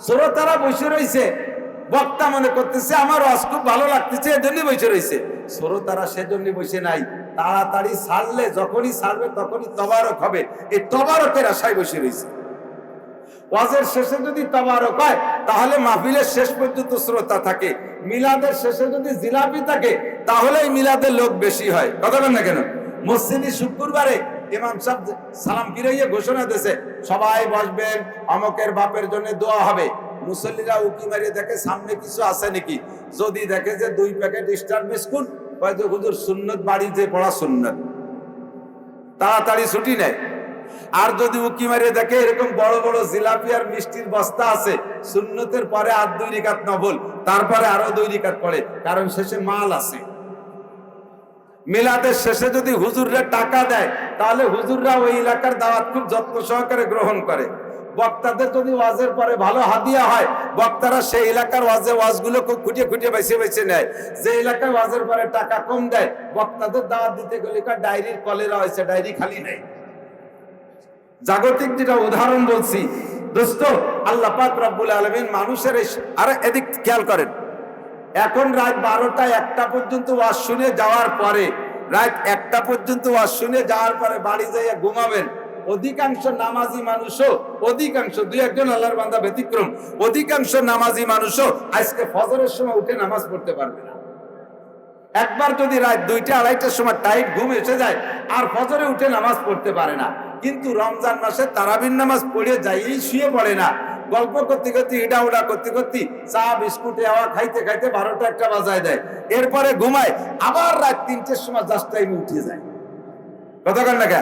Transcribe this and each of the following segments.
শ্রোতারা বসে রয়েছে, বক্তা মনে করতেছে আমার ওয়াজ খুব ভালো লাগতেছে, এজন্যই বসে রয়েছে। শ্রোতারা সেজন্যই বসে নাই, তাড়াতাড়ি ছাড়লে যখনই ছাড়বে তখনই তবারক হবে, এই তবারকের আশায় বসে রয়েছে। ওয়াজের শেষে যদি তবারক হয় তাহলে মাহফিলের শেষ পর্যন্ত শ্রোতা থাকে, মিলাদের শেষে যদি জিলাপি থাকে তাহলে মিলাদের লোক বেশি হয়। কথা বলেন না কেন? মসজিদে শুক্রবারে ইমাম সাহেব সালাম ফিরাইয়ে ঘোষণা দিয়েছে সবাই বসবেন, অমকের বাপের জন্য দোয়া হবে। মুসল্লিরা উকি মারিয়ে দেখে সামনে কিছু আছে নাকি, যদি দেখে যে 2 প্যাকেট স্টার বিস্কুট, হয়তো হুজুর সুন্নত বাড়িতে পড়া সুন্নত, তাড়াতাড়ি ছুটি নেয়। আর যদি উকি মারিয়ে দেখে এরকম বড় বড় জিলাপি আর মিষ্টির বস্তা আছে, সুন্নতের পরে আর 2 রাকাত নফল, তারপরে আরো 2 রাকাত পড়ে, কারণ শেষে মাল আছে। মিলাদের শেষে যদি হুজুররা টাকা দেয় তাহলে হুজুররা ওই এলাকার দাওয়াত খুব যত্ন সহকারে গ্রহণ করে। বক্তাদের যদি ওয়াজের পরে ভালো হাদিয়া হয়, বক্তারা সেই এলাকার ওয়াজগুলো খুব খুঁটিয়ে খুঁটিয়ে বেছে বেছে নেয়। যে এলাকায় ওয়াজের পরে টাকা কম দেয়, বক্তাদের দাওয়াত দিতে গেলে ডায়েরির কলেরা হয়েছে, ডায়েরি খালি নেই। জাগতিক যেটা উদাহরণ বলছি দোস্ত, আল্লাহ পাক রব্বুল আলামিন মানুষের আর এদিক খেয়াল করেন, এখন রাত 12টা 1টা পর্যন্ত ওয়াজ শুনে যাওয়ার পরে, রাত 1টা পর্যন্ত ওয়াজ শুনে যাওয়ার পরে বাড়ি যাইয়া ঘুমাবেন। অধিকাংশ নামাজি মানুষও, অধিকাংশ 2-1জন আল্লাহর বান্দা ব্যতিক্রম, অধিকাংশ নামাজি মানুষও আজকে ফজরের সময় উঠে নামাজ পড়তে পারবে না। একবার যদি রাত 2টা 2:30টার সময় টাইট ঘুম এসে যায় আর ফজরে উঠে নামাজ পড়তে পারে না। কিন্তু রমজান মাসে তারাবির নামাজ পড়ে যাইয়েই শুয়ে পড়ে না, গল্প করতে করতে ইডা উডা করতে করতে চা বিস্কুট হাওয়া খাইতে খাইতে 12টা 1টা বাজায় দেয়, এরপরে ঘুমায়, আবার রাত 3টের সময় জাস্ট টাইমে উঠে যায়। কতক্ষণ না?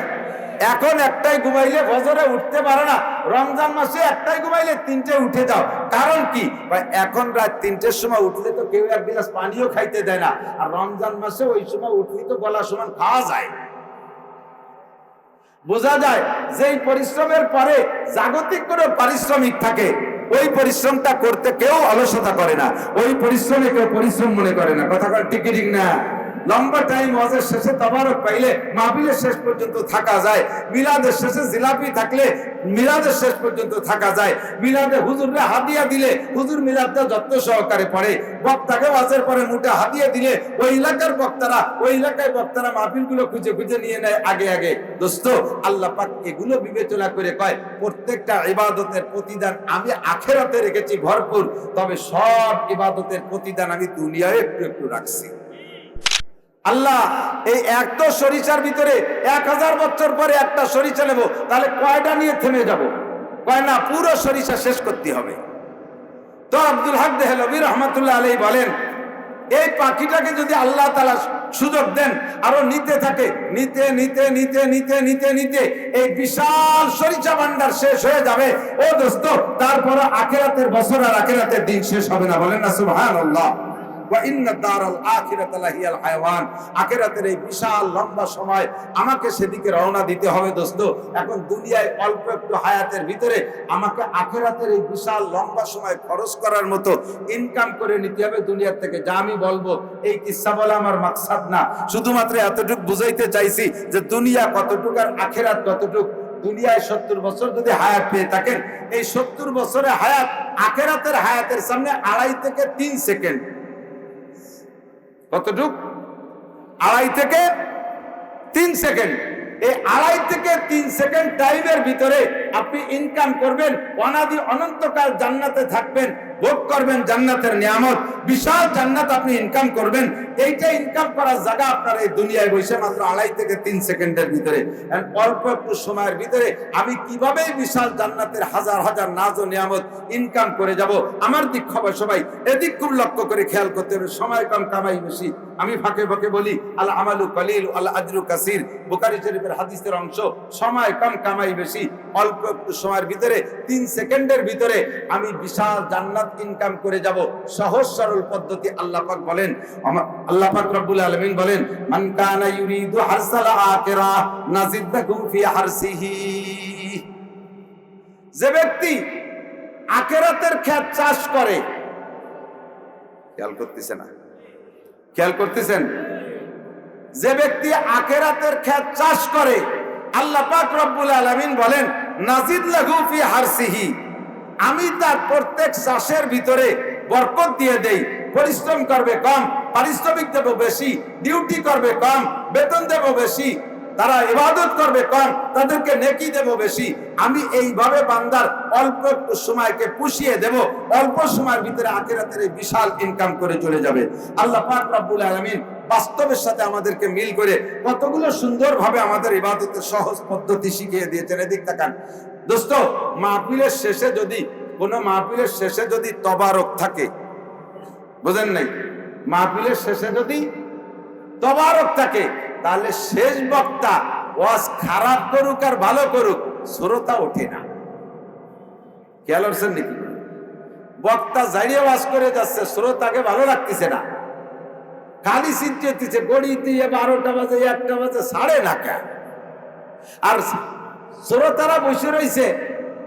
এখন 1টায় ঘুমাইলে ফজরে উঠতে পারে না, রমজান মাসে 1টায় ঘুমাইলে 3টায় উঠে যাও। কারণ কি? এখন রাত 3টের সময় উঠলে তো কেউ 1 গ্লাস পানিও খাইতে দেয় না, আর রমজান মাসে ওই সময় উঠলে তো গলা সমান খাওয়া যায়। বোঝা যায় যে এই পরিশ্রমের পরে জাগতিক কোনো পারিশ্রমিক থাকে, ওই পরিশ্রমটা করতে কেউ অলসতা করে না, ওই পরিশ্রমে কেউ পরিশ্রম মনে করে না। কথা ঠিক ঠিক না? লম্বা টাইম ওয়াজের শেষে তবারক পাইলে মাহফিলের শেষ পর্যন্ত থাকা যায়, মিলাদের শেষে জিলাপি থাকলে মিলাদের শেষ পর্যন্ত থাকা যায়, মিলাদে হুজুররে হাদিয়া দিলে হুজুর মিলাদটা যত্ন সহকারে পড়ে, বক্তাকে ওয়াজের পরে মুঠে হাদিয়া দিলে ওই এলাকার বক্তারা মাহফিলগুলো খুঁজে খুঁজে নিয়ে নেয় আগে আগে। দোস্ত, আল্লাহ পাক এগুলো বিবেচনা করে কয় প্রত্যেকটা ইবাদতের প্রতিদান আমি আখিরাতে রেখেছি ভরপুর, তবে সব ইবাদতের প্রতিদান আমি দুনিয়ায় একটু একটু রাখছি। আল্লাহ এই একটা সরিষার ভিতরে 1000 বছর পরে একটা সরিষা নেব, তাহলে কয়টা নিয়ে থেমে যাব? কয় না, পুরো সরিষা শেষ করতে হবে। তো আব্দুল হক দেহলভী রহমাতুল্লাহ আলাইহি বলেন, এই পাখিটাকে যদি আল্লাহ তাআলা সুযোগ দেন আরো নিতে থাকে, নিতে নিতে নিতে নিতে নিতে নিতে এই বিশাল সরিষা ভান্ডার শেষ হয়ে যাবে। ও দোস্ত, তারপর আখিরাতের বছর আর আখিরাতের দিন শেষ হবে না। বলেন না সুবহানাল্লাহ। আখিরাতের এই বিশাল লম্বা সময় আমাকে সেদিকে রওনা দিতে হবে দোস্ত। এখন দুনিয়ায় অল্প একটু হায়াতের ভিতরে আমাকে আখিরাতের এই বিশাল লম্বা সময় খরচ করার মতো ইনকাম করে নিতে হবে দুনিয়া থেকে। যা আমি বলবো এই কিসসা বলা আমার মাকসাদ না, শুধুমাত্র এতটুকু বুঝাইতে চাইছি যে দুনিয়া কতটুকু আর আখিরাত কতটুকু। দুনিয়ায় 70 বছর যদি হায়াত পেয়ে থাকেন, এই 70 বছরের হায়াত আখিরাতের হায়াতের সামনে 2.5 থেকে 3 সেকেন্ড। কতটুক? 2.5 থেকে 3 সেকেন্ড। এই 2.5 থেকে 3 সেকেন্ড টাইমের ভিতরে আপনি ইনকাম করবেন, অনাদি অনন্তকাল জান্নাতে থাকবেন, ভোগ করবেন জান্নাতের নিয়ামত, বিশাল জান্নাত আপনি ইনকাম করবেন। এইটা ইনকাম করার জায়গা আপনার এই দুনিয়ায় বসে মাত্র 2.5 থেকে 3 সেকেন্ডের ভিতরে। অল্প একটু সময়ের ভিতরে আমি কিভাবে বিশাল জান্নাতের হাজার হাজার নাজ ও নিয়ামত ইনকাম করে যাব, আমার দিক খবর সবাই এদিক খুব লক্ষ্য করে খেয়াল করতে হবে। সময় কম, কামাই বেশি। আমি ফাঁকে ফাঁকে বলি আল আমালু কলিল আল আজরু কাসির, বুখারী শরীফের হাদিসের অংশ। সময় কম, কামাই বেশি। অল্প একটু সময়ের ভিতরে 3 সেকেন্ডের ভিতরে আমি বিশাল জান্নাত ইনকাম করে যাব। সহজ সরল পদ্ধতি আল্লাহ পাক বলেন, আল্লাহ পাক রব্বুল আলামিন বলেন, মান কানা ইউরিদু হারসাল আখিরাহ নাজিদ লাহু ফি হারসিহি। যে ব্যক্তি আখিরাতের ক্ষেত চাষ করে, খেয়াল করতেছেন না? খেয়াল করতেছেন? যে ব্যক্তি আখিরাতের ক্ষেত চাষ করে, আল্লাহ পাক রব্বুল আলামিন বলেন নাজিদ লাহু ফি হারসিহি, আমি তার প্রত্যেক চাষের ভিতরে বরকত দিয়ে দেই। পরিশ্রম করবে কম, পারিশ্রমিক দেব বেশি, ডিউটি করবে কম, বেতন দেব বেশি, তারা ইবাদত করবে কম, তাদেরকে নেকি দেব বেশি। আমি এইভাবে বান্দার অল্প একটু সময়কে পুষিয়ে দেব, অল্প সময়ের ভিতরে আখিরাতের এই বিশাল ইনকাম করে চলে যাবে। আল্লাহ পাক রব্বুল আলামিন বাস্তবের সাথে আমাদেরকে মিল করে কতগুলো সুন্দরভাবে আমাদের ইবাদতের সহজ পদ্ধতি শিখিয়ে দিয়েছেন। এদিক তাকান দোস্ত, মাহফিলের শেষে যদি কোনো মাহফিলের শেষে যদি তবারক থাকে, বুঝেন নাই, মাহফিলের শেষে যদি তবারক থাকে, তাহলে শেষ বক্তা ওয়াজ খারাপ করুক আর ভালো করুক, শ্রোতা ওঠে না। খেয়াল করছেন নাকি? বক্তা জারিয়ে ওয়াজ করে যাচ্ছে, শ্রোতাকে ভালো লাগতেছে না, খালি চিন্তা হচ্ছে গড়ি দিয়ে 12টা বাজে 1টা বাজে সাড়ে না কে, আর শ্রোতারা বসে রয়েছে,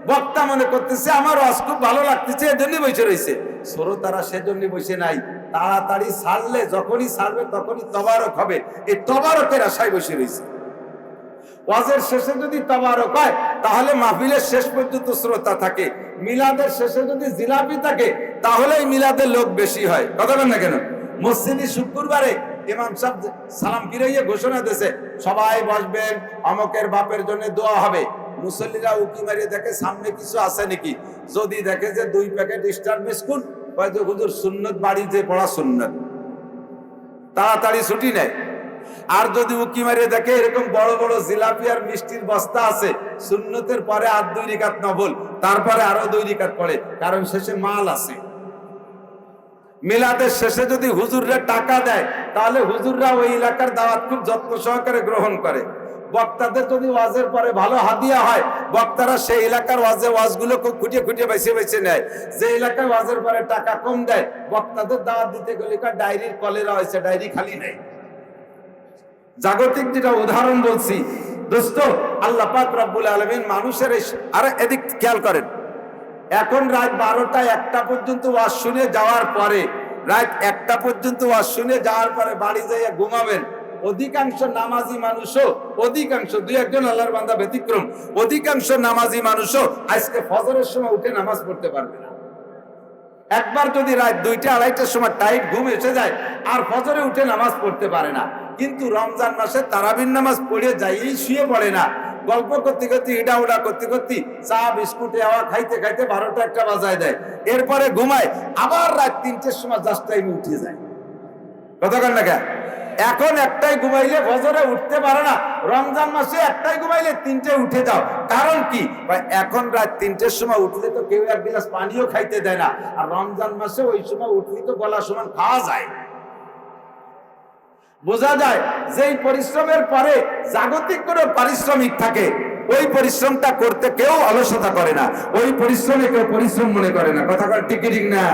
বক্তা মনে করতেছে আমার ওয়াজ খুব ভালো লাগতেছে এজন্যই বসে রয়েছে। শ্রোতারা সেজন্য বসে নাই, তাড়াতাড়ি ছাড়লে যখনই ছাড়বে তখনই তবারক হবে, এই তবারকের আশায় বসে রয়েছে। ওয়াজের শেষে যদি তবারক হয় তাহলে মাহফিলের শেষ পর্যন্ত শ্রোতা থাকে। মিলাদের শেষে যদি জিলাপি থাকে তাহলে মিলাদের লোক বেশি হয়। কথা বলেন না কেন? মসজিদে শুক্রবারে ইমাম সাহেব সালাম ফিরাইয়ে ঘোষণা দিয়েছে সবাই বসবেন, অমকের বাপের জন্য দোয়া হবে। মুসল্লিরা উকি মারিয়ে দেখে সামনে কিছু আছে নাকি, যদি দেখে যে 2 প্যাকেট স্টার বিস্কুট, হয়তো হুজুর সুন্নত বাড়িতে পড়া সুন্নত, তাড়াতাড়ি ছুটি নেয়। আর যদি উকি মারিয়ে দেখে এরকম বড় বড় জিলাপি আর মিষ্টির বস্তা আছে, সুন্নতের পরে আর 2 রাকাত নফল, তারপরে আরো 2 রাকাত পড়ে, কারণ শেষে মাল আছে। মিলাদের শেষে যদি হুজুররা টাকা দেয় তাহলে হুজুররা ওই এলাকার দাওয়াত খুব যত্ন সহকারে গ্রহণ করে। বক্তাদের যদি ওয়াজের পরে ভালো হাদিয়া হয়, বক্তারা সেই এলাকার ওয়াজগুলো খুব খুঁটিয়ে খুঁটিয়ে বেছে নেয়। যে এলাকায় ওয়াজের পরে টাকা কম দেয়, বক্তাদের দাওয়াত দিতে গেলে ডায়েরির কলেরা হয়েছে, ডায়েরি খালি নেই। জাগতিক যেটা উদাহরণ বলছি দোস্ত, আল্লাহ পাক রব্বুল আলামিন মানুষের আরে এদিক খেয়াল করেন, এখন রাত 12টা 1টা পর্যন্ত ওয়াজ শুনে যাওয়ার পরে, রাত 1টা পর্যন্ত ওয়াজ শুনে যাওয়ার পরে বাড়ি যাইয়া ঘুমাবেন। অধিকাংশ নামাজি মানুষও, অধিকাংশ 2-1জন আল্লাহর বান্দা ব্যতিক্রম, অধিকাংশ নামাজি মানুষও আজকে ফজরের সময় উঠে নামাজ পড়তে পারবে না। একবার যদি রাত 2টা 2:30টার সময় টাইট ঘুম এসে যায় আর ফজরে উঠে নামাজ পড়তে পারে না। কিন্তু রমজান মাসে তারাবির নামাজ পড়ে যাইয়েই শুয়ে পড়ে না, গল্প করতে করতে ইডা উডা করতে করতে চা বিস্কুটে হাওয়া খাইতে খাইতে 12টা 1টা বাজায় দেয়, এরপরে ঘুমায়, আবার রাত 3টের সময় জাস্ট টাইমে উঠে যায়। কতক্ষণ না কেন? এখন একটাই ঘুমাইলে ফজরে উঠতে পারে না, রমজান মাসে একটাই ঘুমাইলে 3টায় উঠে যাও। কারণ কি? এখন রাত 3টের সময় উঠলে তো কেউ 1 গ্লাস পানিও খাইতে দেয় না, আর রমজান মাসে ওই সময় উঠলে তো গলা সমান খাওয়া যায়। বোঝা যায় যে এই পরিশ্রমের পরে জাগতিক কোনো পারিশ্রমিক থাকে, ওই পরিশ্রমটা করতে কেউ অলসতা করে না, ওই পরিশ্রমে কেউ পরিশ্রম মনে করে না। কথা ঠিক ঠিক না?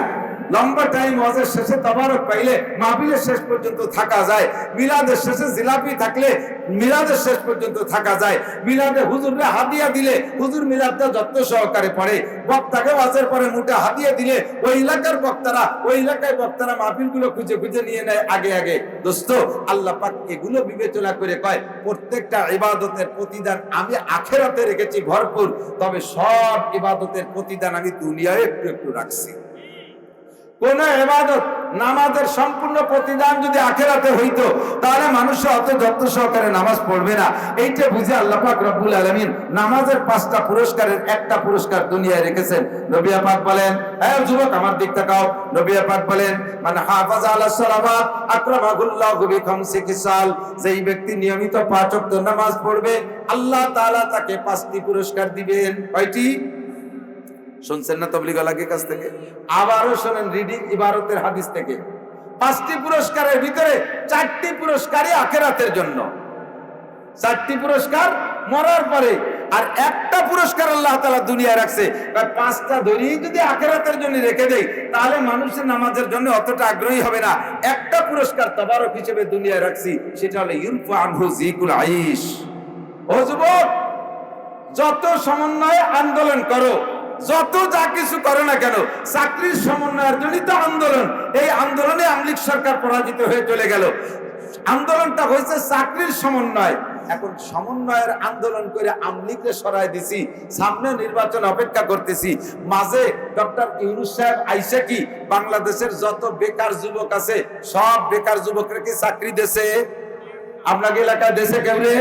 লম্বা টাইম ওয়াজের শেষে তবারক পাইলে মাহফিলের শেষ পর্যন্ত থাকা যায়। মিলাদের শেষে জিলাপি থাকলে মিলাদের শেষ পর্যন্ত থাকা যায়। মিলাদে হুজুররা হাদিয়া দিলে হুজুর মিলাদটা যত্ন সহকারে পড়ে। বক্তাকে ওয়াজের পরে মুঠা হাদিয়া দিলে ওই এলাকার বক্তারা, ওই এলাকায় বক্তারা মাহফিলগুলো খুঁজে খুঁজে নিয়ে নেয় আগে আগে। দোস্ত, আল্লাহ পাক এগুলো বিবেচনা করে কয় প্রত্যেকটা ইবাদতের প্রতিদান আমি আখিরাতে রেখেছি ভরপুর, তবে সব ইবাদতের প্রতিদান আমি দুনিয়ায় একটু একটু রাখছি। কোন ইবাদত, নামাজের সম্পূর্ণ প্রতিদান যদি আখিরাতে হইতো তাহলে মানুষ অত যত্ন সহকারে নামাজ পড়বে না। এইটা বুঝে আল্লাহ পাক রব্বুল আলামিন নামাজের 5টা পুরস্কারের একটা পুরস্কার দুনিয়ায় রেখেছেন। নবী পাক বলেন, এই যুবক আমার দিক তাকাও, নবী পাক বলেন মান হাফাজা আলাস সালাওয়াত আকরামাহুল্লাহু বিখামসি খিসাল, যেই ব্যক্তি নিয়মিত 5 ওয়াক্ত নামাজ পড়বে আল্লাহ তাআলা তাকে 5টি পুরস্কার দিবেন। কয়টি শুনছেন না তাবলীগ আলাকের কাছ থেকে? আবারও শুনেন রিডিং ইবারতের হাদিস থেকে। 5টি পুরস্কারের ভিতরে 4টি পুরস্কারই আখিরাতের জন্য, 4টি পুরস্কার মরার পরে, আর একটা পুরস্কার আল্লাহ তাআলা দুনিয়ায় রাখছে। 5টা ধরেই যদি আখিরাতের জন্য রেখে দেই তাহলে মানুষের নামাজের জন্য অতটা আগ্রহী হবে না। একটা পুরস্কার তবারক হিসেবে দুনিয়ায় রাখছি, সেটা হলো ইউরফা আনহু যিকুল আইশ। ও যুবক, যত সমন্বয়ে আন্দোলন করো, যত যা কিছু করে না কেন, চাকরির সমন্বয়ের জন্যই তো আন্দোলন। এই আন্দোলনে আওয়ামী লীগ সরকার পরাজিত হয়ে চলে গেল। আন্দোলনটা হয়েছে চাকরির সমন্বয়। এখন সমন্বয়ের আন্দোলন করে আমলিকে সরাই দিছি, সামনে নির্বাচন অপেক্ষা করতেছি। মাঝে ডক্টর ইউনূস সাহেব আইসা কি বাংলাদেশের যত বেকার যুবক আছে সব বেকার যুবকরা কি চাকরি দেশে? আপনাকে এলাকায় দেশে কেউ রে?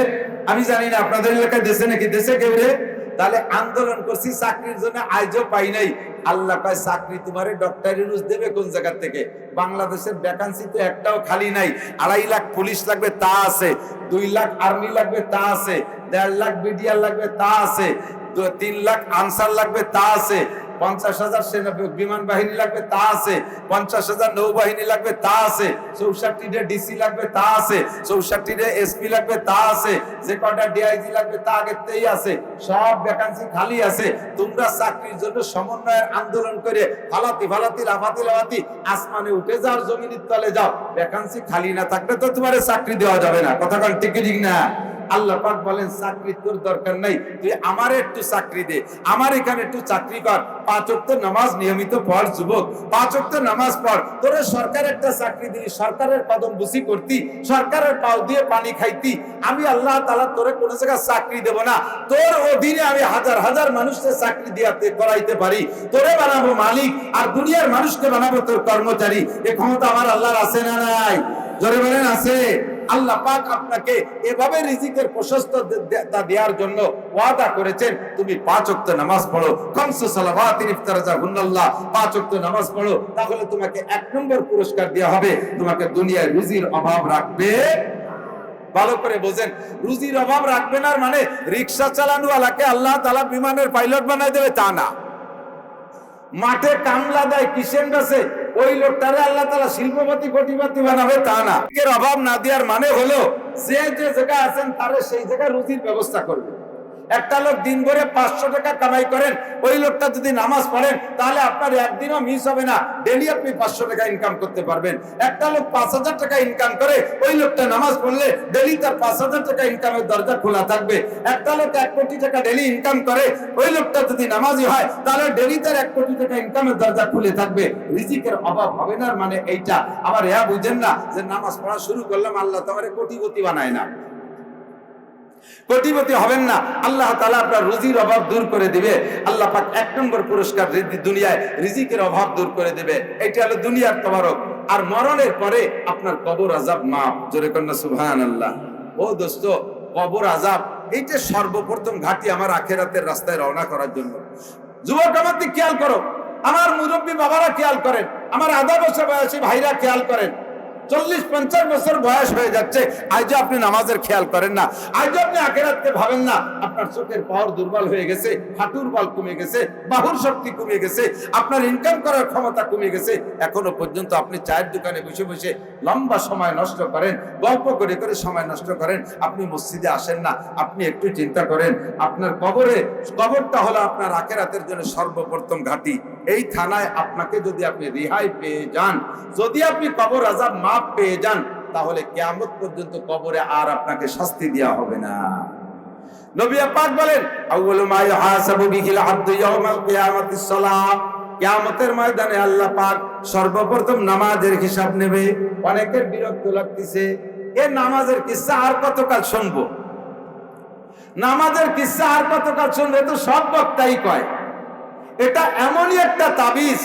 আমি জানি না আপনাদের এলাকায় দেশে নাকি, দেশে কেউ রে? তাহলে আন্দোলন করছি চাকরির জন্য, আজও পাই নাই। আল্লাহ কয় চাকরি তোমারে ডক্টর ইউনূস দেবে কোন জায়গা থেকে? বাংলাদেশের ভ্যাকান্সি তো একটাও খালি নাই। 2.5 লাখ পুলিশ লাগবে তা আছে, 2 লাখ আর্মি লাগবে তা আছে, 1.5 লাখ বিডিআর লাগবে তা আছে, 3 লাখ আনসার লাগবে তা আছে, 50,000 সেনা বিমান বাহিনী লাগবে তা আছে, 50,000 নৌবাহিনী লাগবে তা আছে, 64টা ডিসি লাগবে তা আছে, 64টা এসপি লাগবে তা আছে, যে কটা ডিআইজি লাগবে তা আগেতেই আছে। সব ভ্যাকান্সি খালি আছে। তোমরা চাকরির জন্য সমন্বয়ের আন্দোলন করে ফালাতি ফালাতি লাফাতি লাফাতি আসমানে উঠে যাও, জমিনের তলে যাও। ভ্যাকান্সি খালি না থাকলে তো তোমার চাকরি দেওয়া যাবে না। কথা কোন ঠিক ঠিক না? আল্লাহ পাক বলেন চাকরি তোর দরকার নাই, তুই আমারে একটু চাকরি দে, আমার এখানে একটু চাকরি কর। 5 ওয়াক্ত নামাজ নিয়মিত পড় যুবক, 5 ওয়াক্ত নামাজ পড়। তোরে সরকার একটা চাকরি দিলি, সরকারের কদম বুঝি করতি, সরকারের পাও দিয়ে পানি খাইতি। আমি আল্লাহ তাআলা তোরে কোন জায়গায় চাকরি দেব না, তোর অধীনে আমি হাজার হাজার মানুষকে চাকরি দিয়াতে করাইতে পারি। তোরে বানাবো মালিক, আর দুনিয়ার মানুষকে বানাবো তোর কর্মচারী। এ ক্ষমতা আমার আল্লাহর আছে না নাই? জোরে বলেন আছে। আল্লাহ পাক আপনাকে এভাবে রিজিকের প্রশস্ততা দেওয়ার জন্য ওয়াদা করেছেন। তুমি 5 ওয়াক্ত নামাজ পড়ো, খামসু সালাওয়াতিন ইফতারাজাহুন্নাল্লাহ, 5 ওয়াক্ত নামাজ পড়ো, তাহলে তোমাকে 1 নম্বর পুরস্কার দেওয়া হবে। তোমাকে দুনিয়ায় রুজির অভাব রাখবে। ভালো করে বোঝেন, রুজির অভাব রাখবে না মানে রিকশা চালানোওয়ালাকে আল্লাহ তাআলা বিমানের পাইলট বানায় দেবে তা না। মাঠে কামলা দেয় কিষেন গাছে, ওই লোকটারে আল্লাহ তাআলা শিল্পপতি কোটিপতি বানাবে তা না। এর অভাব না দেওয়ার মানে হলো যে যে জায়গায় আছেন তারে সেই জায়গায় রুজির ব্যবস্থা করবে। একটা লোক দিন ভরে 500 টাকা কামাই করেন, ওই লোকটা যদি নামাজ পড়েন তাহলে আপনার একদিনও মিস হবে না, ডেইলি আপনি 500 টাকা ইনকাম করতে পারবেন। একটা লোক 5,000 টাকা ইনকাম করে, ওই লোকটা নামাজ পড়লে ডেইলি তার 5,000 টাকা ইনকামের দরজা খোলা থাকবে। একটা লোক 1 কোটি টাকা ডেইলি ইনকাম করে, ওই লোকটা যদি নামাজি হয় তাহলে ডেইলি তার 1 কোটি টাকা ইনকামের দরজা খুলে থাকবে। রিজিকের অভাব হবে না মানে এইটা। আবার ইয়া বুঝেন না যে নামাজ পড়া শুরু করলাম আল্লাহ তোমারে কোটিপতি বানায় না, কোটিপতি হবেন না। আল্লাহ তাআলা আপনার রুজির অভাব দূর করে দিবে। আল্লাহ পাক 1 নম্বর পুরস্কার দুনিয়ায় রিজিকের অভাব দূর করে দিবে। এটা হলো দুনিয়ার তবারক। আর মরণের পরে আপনার কবর আযাব মাফ। জোরে কন্না সুবহানাল্লাহ। ও দোস্ত, কবর আযাব এইটা সর্বপ্রথম ঘাটি আমার আখিরাতের রাস্তায় রওনা করার জন্য। যুবক আমার দিকে খেয়াল করো, আমার মুরব্বী বাবারা খেয়াল করেন, আমার আধা বছর বয়সী ভাইরা খেয়াল করেন। 40-50 বছর বয়স হয়ে যাচ্ছে, আজও আপনি নামাজের খেয়াল করেন না, আজও আপনি আখিরাতকে ভাবেন না। আপনার চোখের পাওয়ার দুর্বল হয়ে গেছে, হাঁটুর বল কমে গেছে, বাহুর শক্তি কমে গেছে, আপনার ইনকাম করার ক্ষমতা কমে গেছে। এখনো পর্যন্ত আপনি চায়ের দোকানে বসে বসে লম্বা সময় নষ্ট করেন, গল্প করে করে সময় নষ্ট করেন, আপনি মসজিদে আসেন না। আপনি একটু চিন্তা করেন, আপনার কবরটা হলো আপনার আখিরাতের জন্য সর্বপ্রথম ঘাঁটি। এই থানায় আপনাকে যদি আপনি রিহাই পেয়ে যান, যদি আপনি কবর আযাব মাফ পেয়ে যান, তাহলে কিয়ামত পর্যন্ত কবরে আর আপনাকে শাস্তি দেওয়া হবে না। নবী পাক বলেন, আউয়ালু মা ইউহাসাবু বিহিল আবদু ইয়াউমাল কিয়ামাতিস সালাত। কিয়ামতের ময়দানে আল্লাহ পাক সর্বপ্রথম নামাজের হিসাব নেবে। অনেকের বিরক্ত লাগতেছে, এই নামাজের কিসসা আর কতকাল শুনবো, নামাজের কিসসা আর কতকাল শুনবো, তো সব বক্তাই কয়। এটা এমনই একটা তাবিজ,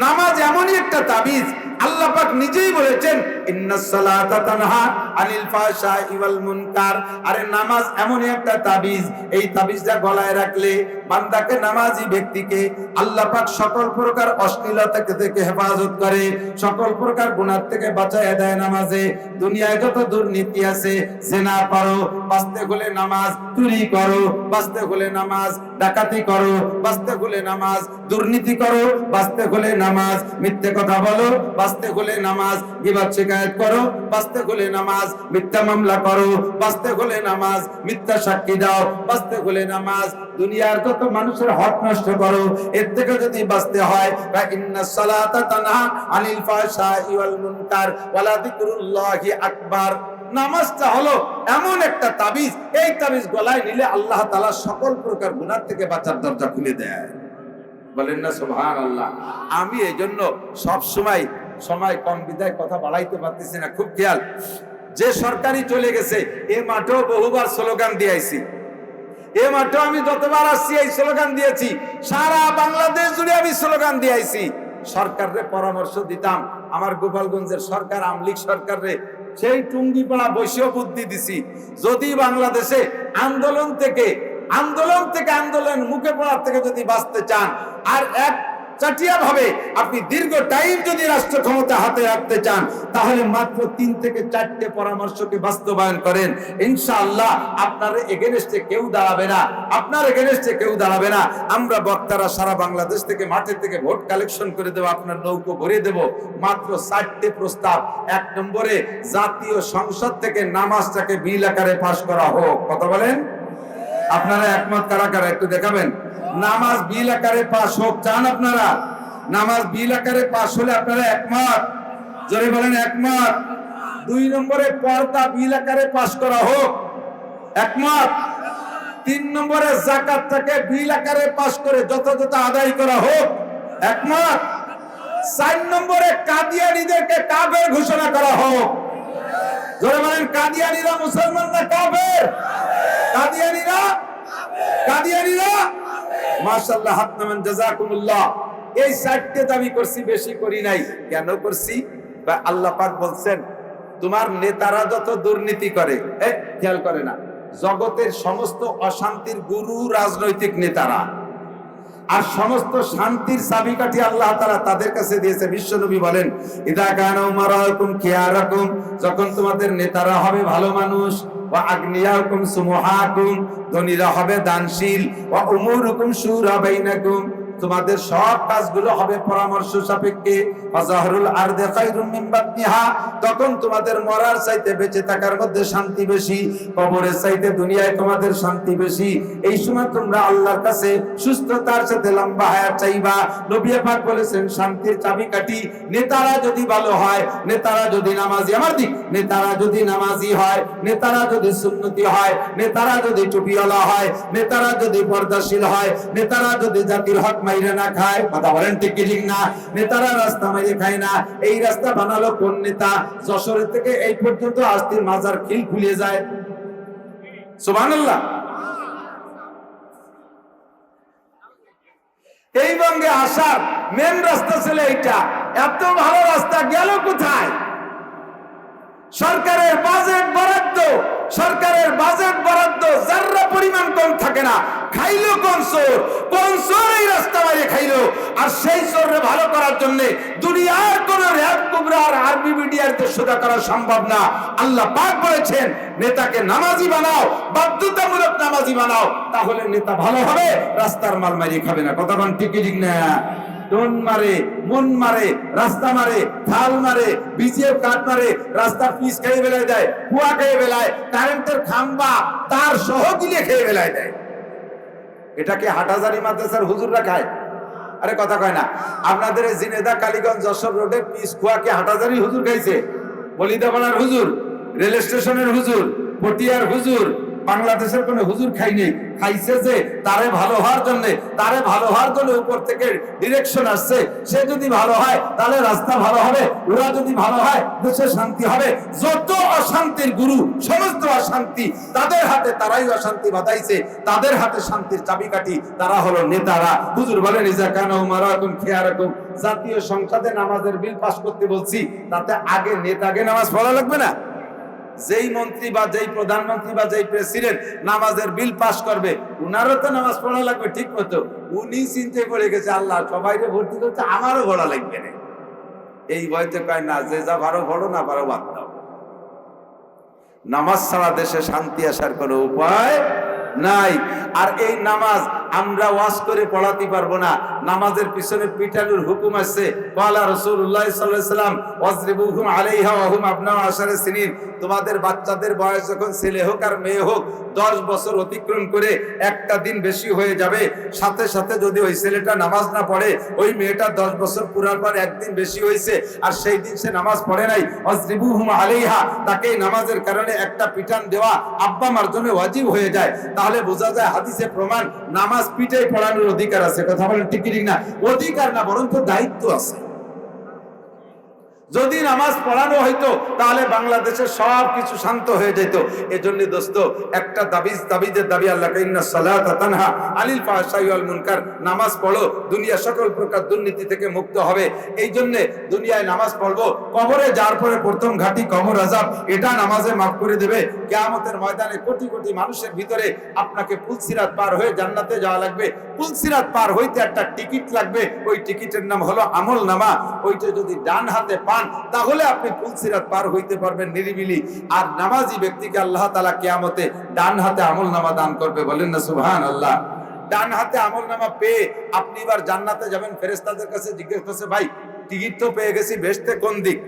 নামাজ এমনই একটা তাবিজ, আল্লাহ পাক নিজেই বলেছেন ইন্নাস সালাতা তানহা আনিল ফাহশাই ওয়াল মুনকার। আরে নামাজ এমনই একটা তাবিজ, এই তাবিজটা গলায় রাখলে বান্দাকে, নামাজি ব্যক্তিকে আল্লাহ পাক সকল প্রকার অশ্লীলতা থেকে হেফাজত করে, সকল প্রকার গুনাহ থেকে বাঁচায় দেয় নামাজে। দুনিয়ায় যত দুর্নীতি আছে, জিনা করো বাঁচতে হলে নামাজ, চুরি করো বাঁচতে হলে নামাজ, ডাকাতি করো বাঁচতে হলে নামাজ, দুর্নীতি করো বাঁচতে হলে নামাজ, মিথ্যে কথা বলো বাঁচতে হলে নামাজ, গীবত শিকায়ত করো বাঁচতে হলে নামাজ, মিথ্যা মামলা করো বাঁচতে হলে নামাজ, মিথ্যা সাক্ষী দাও বাঁচতে হলে নামাজ, দুনিয়ার যত মানুষের হক নষ্ট করো, এর থেকে যদি বাঁচতে হয়, ইন্নাস সালাতা তানহা আনিল ফাহশাই ওয়াল মুনকার ওয়ালা যিকরুল্লাহি আকবার। নামাজটা হলো এমন একটা তাবিজ, এই তাবিজ গলায় নিলে আল্লাহ তাআলা সকল প্রকার গুনাহ থেকে বাঁচার দরজা খুলে দেয়। বলেন না সুবহানাল্লাহ। আমি এই জন্য সব সময় কম বিদায় কথা বাড়াইতে পারতেছি না, খুব খেয়াল। যে সরকারি চলে গেছে এ মাঠেও বহুবার স্লোগান দিয়েছি, এ মাঠেও আমি যতবার আসছি এই স্লোগান দিয়েছি, সারা বাংলাদেশ জুড়ে আমি স্লোগান দিয়েছি। সরকারে পরামর্শ দিতাম, আমার গোপালগঞ্জের সরকার আমলিক সরকারে সেই টুঙ্গিপাড়া বসেও বুদ্ধি দিছি, যদি বাংলাদেশে আন্দোলন মুখে পড়ার থেকে যদি বাঁচতে চান, আর এক চাটিয়া ভাবে আপনি দীর্ঘ টাইম যদি রাষ্ট্র ক্ষমতা হাতে রাখতে চান, তাহলে মাত্র 3 থেকে 4টে পরামর্শকে বাস্তবায়ন করেন, ইনশাআল্লাহ আপনার এগেনস্টে কেউ দাঁড়াবে না, আমরা বক্তারা সারা বাংলাদেশ থেকে মাঠে থেকে ভোট কালেকশন করে দেব, আপনার নৌকো ভরে দেব। মাত্র 4টে প্রস্তাব। 1 নম্বরে জাতীয় সংসদ থেকে নামাজটাকে বিল আকারে পাস করা হোক। কথা বলেন, আপনারা একমত কারা কারা একটু দেখাবেন? নামাজ বিল আকারে পাস হোক চান আপনারা? নামাজ বিল আকারে পাস হলে আপনারা একমত? জোরে বলেন একমত। 2 নম্বরে পর্দা বিল আকারে পাস করা হোক, একমত? 3 নম্বরে যাকাতটাকে বিল আকারে পাস করে যথাযথ আদায় করা হোক, একমত? 4 নম্বরে কাদিয়ানীদেরকে কাফের ঘোষণা করা হোক। জোরে বলেন, কাদিয়ানীরা মুসলমান না কাফের? কাদিয়ানীরা মাশাআল্লাহ, হাত নামান, জাযাকুমুল্লাহ। এই 4টে দাবি করছি, বেশি করি নাই। কেন করছি? বা আল্লাহ পাক বলছেন, তোমার নেতারা যত দুর্নীতি করে, খেয়াল করে না, জগতের সমস্ত অশান্তির গুরু রাজনৈতিক নেতারা, আর সমস্ত শান্তির চাবিকাঠি আল্লাহ তাআলা তাদের কাছে দিয়েছে। বিশ্বনবী বলেন, ইদা কানা উমারাকুম খিয়ারাকুম, যখন তোমাদের নেতারা হবে ভালো মানুষ, ওয়া আগনিয়াকুম সুমুহাকুম, ধনীরা হবে দানশীল, ওয়া উমুরুকুম শুরা বাইনাকুম, তোমাদের সব কাজগুলো হবে পরামর্শ সাপেক্ষে, ফাজাহরুল আরদি খায়রুম মিন বাতনিহা, তখন তোমাদের মরার চাইতে বেঁচে থাকার মধ্যে শান্তি বেশি, কবরের চাইতে দুনিয়ায় তোমাদের শান্তি বেশি। এই সময় তোমরা আল্লাহর কাছে সুস্থতার সাথে লম্বা হায়াত চাইবা। নবী পাক বলেছেন, শান্তির চাবিকাঠি নেতারা যদি ভালো হয়, নেতারা যদি নামাজি, আমার দিক, নেতারা যদি নামাজি হয়, নেতারা যদি সুন্নতি হয়, নেতারা যদি টুপিওয়ালা হয়, নেতারা যদি পর্দাশীল হয়, নেতারা যদি জাতির হক মাইরে না খায়, কথা বলেন ঠিক কি ঠিক না? নেতারা রাস্তা মাইরে খায় না। এই রাস্তা বানালো কোন নেতা? যশোর থেকে এই পর্যন্ত আস্তির মাজার খিল খুলে যায়। সুবহানাল্লাহ। এই বঙ্গে আসার মেন রাস্তা ছিল এইটা। এত ভালো রাস্তা গেল কোথায়? সরকারের বাজেট বরাদ্দ যারা পরিমাণ কম থাকে না। খাইলো কোন চোর এই রাস্তা মারিয়ে খাইলো। আর সেই চোররে ভালো করার জন্য দুনিয়ার কোন র‍্যাব কুবরা আর আরবি মিডিয়াতে সোজা করা সম্ভব না। আল্লাহ পাক বলেছেন, নেতাকে নামাজি বানাও, বাধ্যতামূলক নামাজি বানাও, তাহলে নেতা ভালো হবে, রাস্তার মাল মারিয়ে খাবে না। কথা বলেন ঠিক ঠিক না? ডোন মারে, মন মারে, রাস্তা মারে, ঢাল মারে, বিজিএফ কাট মারে, রাস্তার পিচ খেয়ে বেলায় দেয়, কুয়া খেয়ে বেলায়, কারেন্টের খাম্বা তার সহ গিলে খেয়ে বেলায় দেয়। এটাকে হাটহাজারী মাদ্রাসার হুজুররা খায়? আরে কথা কয় না। আপনাদের এই জিনেদা কালীগঞ্জ যশোর রোডের পিচ কুয়াকে হাটহাজারী হুজুর খাইছে? বলিদাপাড়ার হুজুর, রেল স্টেশনের হুজুর, পটিয়ার হুজুর, বাংলাদেশের কোন হুজুর খাইনি। খাইছে যে তারে ভালো হওয়ার জন্য উপর থেকে ডিরেকশন আসছে। সে যদি ভালো হয় তাহলে রাস্তা ভালো হবে, ওরা যদি ভালো হয় দেশে শান্তি হবে। যত অশান্তির গুরু, সমস্ত অশান্তি তাদের হাতে, তারাই অশান্তি বাঁধাইছে, তাদের হাতে শান্তির চাবিকাঠি, তারা হলো নেতারা। হুজুর বলেন, ইজা কানা উমারাকুম খিয়ারাকুম, জাতীয় সংসদে নামাজের বিল পাস করতে বলছি, তাতে আগে নেতাকে নামাজ পড়া লাগবে না? যেই মন্ত্রী বা যেই প্রধানমন্ত্রী বা যেই প্রেসিডেন্ট নামাজের বিল পাস করবে, উনারও তো নামাজ পড়া লাগবে ঠিক মতো। উনি চিন্তা করে গেছে, আল্লাহ সবাইকে ভর্তি করতে, আমারও পড়া লাগবে না। এই ভয়তে কয় না, যে যা ভালো পড়ো, না পারো বাদ দাও। নামাজ ছাড়া দেশে শান্তি আসার কোনো উপায় নাই। আর এই নামাজ আমরা ওয়াজ করে পড়াতে পারবো না। নামাজের পিছনে পিটানোর হুকুম আছে। ক্বালা রাসূলুল্লাহ সাল্লাল্লাহু আলাইহি ওয়াসাল্লাম, ওয়াজরিবুহুম আলাইহা ওয়া হুম আবনাউ আশারা সিনিন, তোমাদের বাচ্চাদের বয়স যখন ছেলে হোক আর মেয়ে হোক 10 বছর অতিক্রম করে একটা দিন বেশি হয়ে যাবে, সাথে সাথে যদি ওই ছেলেটা নামাজ না পড়ে, ওই মেয়েটা 10 বছর পুরার পর একদিন বেশি হয়েছে আর সেই দিন সে নামাজ পড়ে নাই, ওয়াজরিবুহুম আলাইহা, তাকে নামাজের কারণে একটা পিটান দেওয়া আব্বা মার জন্য ওয়াজিব হয়ে যায়। তাহলে বোঝা যায় হাদিসে প্রমাণ, নামাজ পিটাই পড়ানোর অধিকার আছে। কথা বলেন ঠিক ঠিক না? অধিকার না, বরং তো দায়িত্ব আছে। যদি নামাজ পড়ানো হইতো তাহলে বাংলাদেশের সব কিছু শান্ত হয়ে যেত। এজন্য দোস্ত, একটা তাবিজের দাবি আল্লাহ ইন্না সালাতা তানহা আনিল ফাহশাই ওয়াল মুনকার, নামাজ পড়ো, দুনিয়া সকল প্রকার দুর্নীতি থেকে মুক্ত হবে। এই জন্য দুনিয়ায় নামাজ পড়বো, কবরে যাওয়ার পরে প্রথম ঘাটি কবর আযাব, এটা নামাজে মাফ করে দেবে। কিয়ামতের ময়দানে কোটি কোটি মানুষের ভিতরে আপনাকে পুলসিরাত পার হয়ে জান্নাতে যাওয়া লাগবে। পুলসিরাত পার হইতে একটা টিকিট লাগবে, ওই টিকিটের নাম হলো আমল নামা। ওইটা যদি ডান হাতে পান তাহলে আপনি পুলসিরাত পার হইতে পারবেন নিরিবিলি। আর নামাজি ব্যক্তিকে আল্লাহ তাআলা কিয়ামতে ডান হাতে আমল নামা দান করবে, বলেন না সুবহানাল্লাহ। ডান হাতে আমল নামা পেয়ে আপনি এবার জান্নাতে যাবেন। ফেরেশতাদের কাছে জিজ্ঞেস করছে, ভাই টিকিট তো পেয়ে গেছি, বেহেশতে কোন দিক?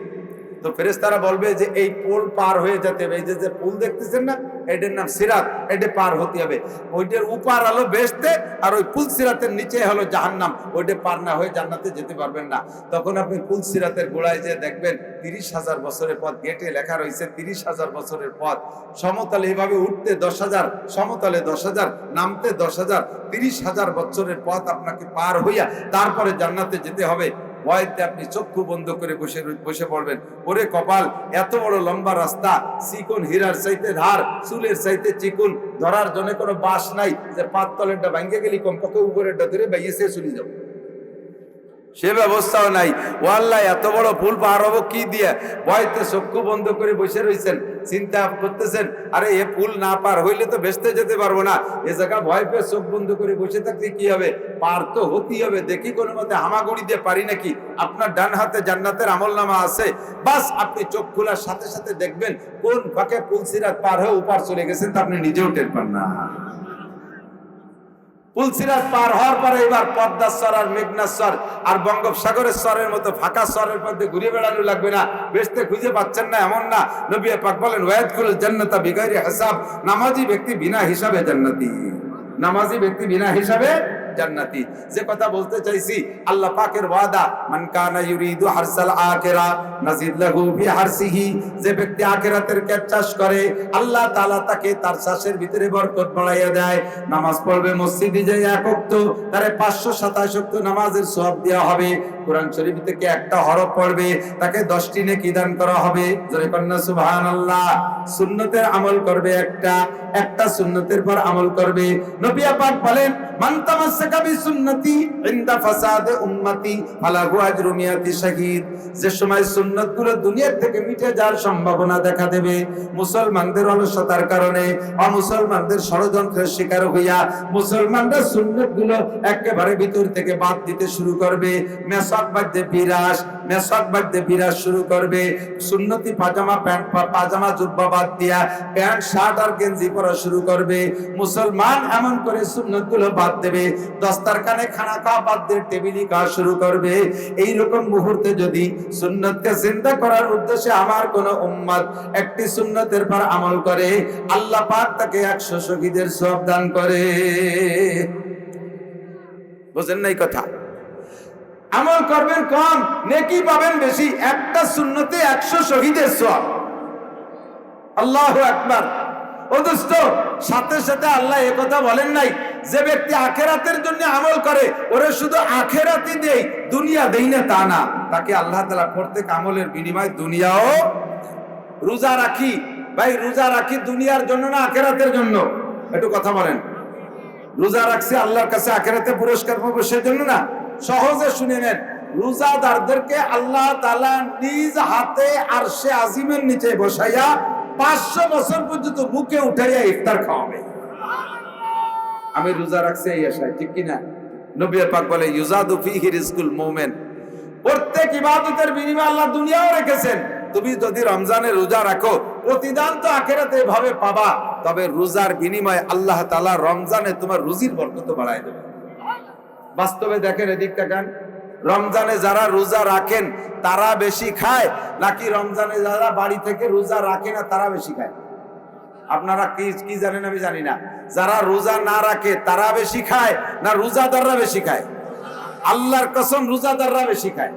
তো ফেরেশতারা বলবে যে এই পুল পার হয়ে যেতে হবে। এই যে পুল দেখতেছেন না, এটার নাম সিরাত, এটা পার হতে হবে। ওইটার উপর হলো বেহেশতে, আর ওই পুল সিরাতের নিচে হলো জাহান্নাম। ওইটা পার না হয়ে জান্নাতে যেতে পারবেন না। তখন আপনি পুল সিরাতের গোড়ায় যে দেখবেন 30,000 বছরের পথ, গেটে লেখা রয়েছে 30,000 বছরের পথ। সমতলে এইভাবে উঠতে 10,000, সমতলে 10,000, নামতে 10,000, 30,000 বছরের পথ আপনাকে পার হইয়া তারপরে জান্নাতে যেতে হবে। ভয়তে আপনি চক্ষু বন্ধ করে বসে পড়বেন। ওরে কপাল, এত বড় লম্বা রাস্তা, চিকন হীরার চাইতে ধার, চুলের চাইতে চিকুন, ধরার জন্য কোনো বাস নাই যে পাততলেরটা ভাঙ্গে গেলি কমপক্ষে উপরেরটা ধরে বাইয়েছে চলে যাবো, সে ব্যবস্থাও নাই। ও আল্লাহ, এত বড় পুল পার হবো কি দিয়ে? ভয়তে চক্ষু বন্ধ করে বসে রয়েছেন, চিন্তা করতেছেন আরে এ পুল না পার হইলে তো ভেস্তে যেতে পারবো না। এ জায়গা ভয় পেয়ে চোখ বন্ধ করে বসে থাকলে কি হবে? পার তো হতেই হবে। দেখি কোনো মতে হামাগুড়ি দিয়ে পারি নাকি। আপনার ডান হাতে জান্নাতের আমলনামা আছে, বাস আপনি চোখ খোলার সাথে সাথে দেখবেন কোন ফাঁকে পুল সিরাত পার হয়ে উপার চলে গেছেন, তা আপনি নিজেও টের পান না। পুলসিরাত পার হওয়ার পরে এবার পদ্মার স্বর আর মেঘনার স্বর আর বঙ্গোপসাগরের স্বরের মতো ফাঁকা স্বরের মধ্যে ঘুরে বেড়ানো লাগবে না। বেহেশতে খুঁজে পাচ্ছেন না এমন না। নবী পাক বলেন ওয়ায়াদখুল জান্নাতা বিগাইরি হিসাব, নামাজি ব্যক্তি বিনা হিসাবে জান্নাতি। নামাজি ব্যক্তি বিনা হিসাবে জান্নাতি। যে কথা বলতে চাইছি, আল্লাহ পাকের ওয়াদা, মান কানা ইউরিদু হারসাল আখিরা নাজিদ লাহু ফি হারসিহি, যে ব্যক্তি আখিরাতের ক্ষেত চাষ করে আল্লাহ তাআলা তাকে তার চাষের ভিতরে বরকত বাড়াইয়া দেয়। নামাজ পড়বে, মসজিদে যায় এক ওয়াক্ত, তারে 527 ওয়াক্ত নামাজের সওয়াব দেওয়া হবে। কোরআন শরীফ থেকে একটা হরফ পড়বে, তাকে 10টি নেকি দান করা হবে। জোরে কন্না সুবহানাল্লাহ। সুন্নতের আমল করবে একটা সুন্নতের পর আমল করবে। নবী পাক বলেন, মান তামাসসাকা বিসুন্নতি ইনদা ফাসাদে উম্মতি ফালাহু আজরু মিয়াতি শাহীদ। যে সময় সুন্নতগুলো দুনিয়া থেকে মিটে যাওয়ার সম্ভাবনা দেখা দেবে, মুসলমানদের অলসতার কারণে, অমুসলমানদের ষড়যন্ত্রের শিকার হইয়া মুসলমানরা সুন্নতগুলো একেবারে ভিতর থেকে বাদ দিতে শুরু করবে। মেসাক বাদে বিরাজ শুরু করবে। সুন্নতি পাজামা জুব্বা বাদ দিয়া প্যান্ট শার্ট আর গেঞ্জি পরা শুরু করবে। মুসলমান এমন করে সুন্নতগুলো বাদ দেবে, দস্তারখানে খানা খাওয়া বাদ দিয়ে টেবিলে খাওয়া শুরু করবে। এইরকম মুহূর্তে যদি সুন্নতকে চিন্তা করার উদ্দেশ্যে আমার কোন উম্মত একটি সুন্নতের পর আমল করে, আল্লাহ পাক তাকে 100 শহীদের সওয়াব দান করে। বুঝেন নাই কথা? আমল করবেন কম, নেকি পাবেন বেশি। একটা সুন্নতে 100 শহীদের সওয়াব। আল্লাহু আকবার। ও দোস্ত, সাথে সাথে আল্লাহ এ কথা বলেন নাই যে ব্যক্তি আখিরাতের জন্য আমল করে ওরে শুধু আখিরাতই দেই, দুনিয়া দেই না, তা না। তাকে আল্লাহ তাআলা প্রত্যেক আমলের বিনিময়ে দুনিয়াও। রোজা রাখি, ভাই রোজা রাখি দুনিয়ার জন্য না আখিরাতের জন্য? একটু কথা বলেন। রোজা রাখছি আল্লাহর কাছে আখিরাতে পুরস্কার পাবো সেজন্য না? সহজে শুনে নেন, রোজাদারদেরকে আল্লাহ তাআলা নিজ হাতে আরশে আজিমের নিচে বসাইয়া 500 বছর পর্যন্ত মুখে উঠাইয়া ইফতার খাওয়াবে। আমি রোজা রাখছি এই আশায়, ঠিক কিনা? নবী পাক বলে ইউজাদু ফিহি রিজকুল মুমিন। প্রত্যেক ইবাদতের বিনিময়ে আল্লাহ দুনিয়াও রেখেছেন। তুমি যদি রমজানে রোজা রাখো, প্রতিদান তো আখিরাতে এভাবে পাবা, তবে রোজার বিনিময়ে আল্লাহ তাআলা রমজানে তোমার রুজির বরকত বাড়ায় দেবে। বাস্তবে দেখেন, এদিক তাকান, রমজানে যারা রোজা রাখেন তারা বেশি খায় নাকি রমজানে যারা বাড়ি থেকে রোজা রাখে না তারা বেশি খায়? আপনারা কি জানেন আমি জানি না। যারা রোজা না রাখে তারা বেশি খায় না রোজাদাররা বেশি খায়? আল্লাহর কসম, রোজাদাররা বেশি খায়।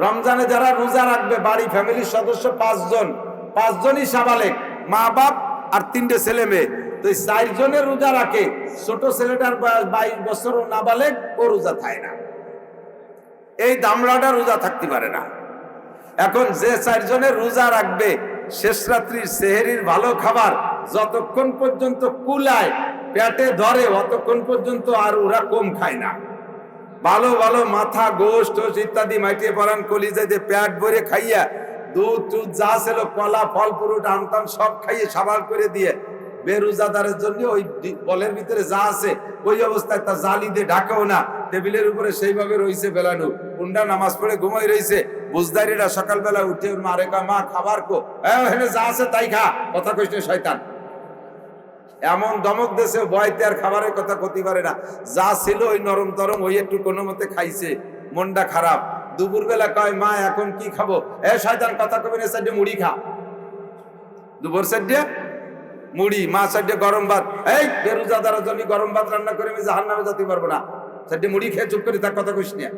রমজানে যারা রোজা রাখবে, বাড়ি ফ্যামিলির সদস্য 5 জন, 5 জনই সাবালেক, মা বাপ আর 3টে ছেলে মেয়ে, তো 4 জনের রোজা রাখে। ছোট ছেলেটার বয়স 22 বছর, ও নাবালেক, ও রোজা থাকে না। এই দামড়াটা রোজা থাকতে পারে না। এখন যে 4 জনের রোজা রাখবে, শেষ রাত্রির সেহেরির ভালো খাবার যতক্ষণ পর্যন্ত কুলায় পেটে ধরে অতক্ষণ পর্যন্ত আর ওরা কম খায় না। ভালো ভালো মাথা, গোশত ইত্যাদি মাইটিয়ে পরান কলিজা দিয়ে পেট ভরে খাইয়া, দুধ টুধ যা ছিল, কলা ফল পুরুট আমটাম সব খাইয়ে সাবাল করে দিয়ে বেরোজাদারের জন্য ওই বলের ভিতরে যা আছে ওই অবস্থায় তা জালি দিয়ে ঢাকাও না, টেবিলের উপরে সেইভাবে রয়েছে বেলানো, কুন্ডা নামাজ পড়ে ঘুমাই রয়েছে। বুঝদারিরা সকালবেলা উঠে মারে কা মা খাবার কো, হেনে যা আছে তাই খা, কথা কইছে শয়তান। এমন ধমক দেশে ভয়তে আর খাবারের কথা করতে পারে না, যা ছিল ওই নরম তরম ওই একটু কোনো মতে খাইছে, মনটা খারাপ। দুপুর বেলা কয় মা এখন কি খাবো, শয়তান কথা কবি না, সাইডে মুড়ি খা। দুপুর সাইডে মুড়ি, মা সাইডে গরম ভাত, এই বেরোজাদারের জন্য গরম ভাত রান্না করে আমি জাহান্নামে যেতে পারবো না, সাইডে মুড়ি খেয়ে চুপ করে তার কথা কইস না।